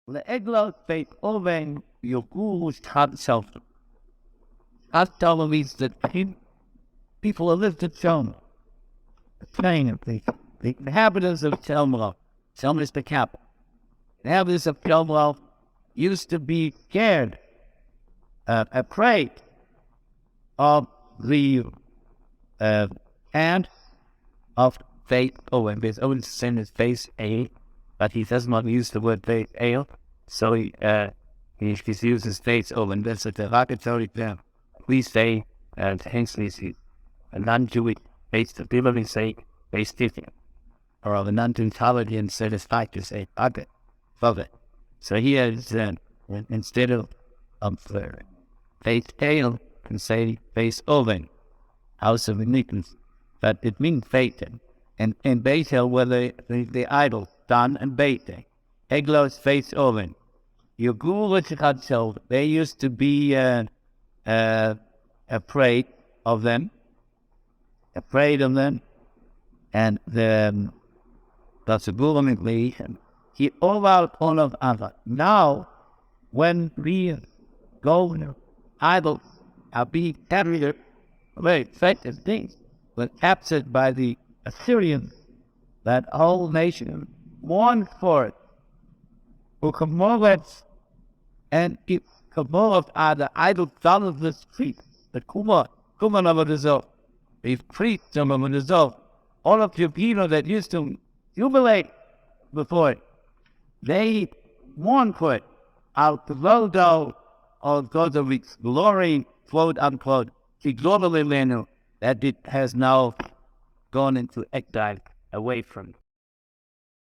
Le'egla Beit Oven Yogush Hadsel. Hadsel means that people who lived at Shelma. The inhabitants of Shelma. Shelma is the capital. The inhabitants of Shelma used to be scared, afraid of the hand of Beit Oven. Beit Oven is the same as Beit A, but he does not use the word Beit A, so he uses Beit Oven. That's a derogatory term. We say, hence a non-Jewish based ability say Beit Different, or a non-intelligent satisfied to say okay, love it. So here is instead of Beit A, can say Beit Oven, house of iniquity, but it means Beit. And in Beit El were the idols, Dan and Beit. Eglos Beit Oven. They used to be afraid of them, and that's a governmently. He over all of other. Now, when we go, idols are being captured, very effective things, were captured by the Assyrians. That whole nation mourned for it. Who Comorans and Comorans are the idol done of the streets, the Kuman of the Zone, the priests of the Zone, all of you people that used to jubilate before it, they mourn for it. Out the low down of God of its glory, quote unquote, the global that it has now gone into exile away from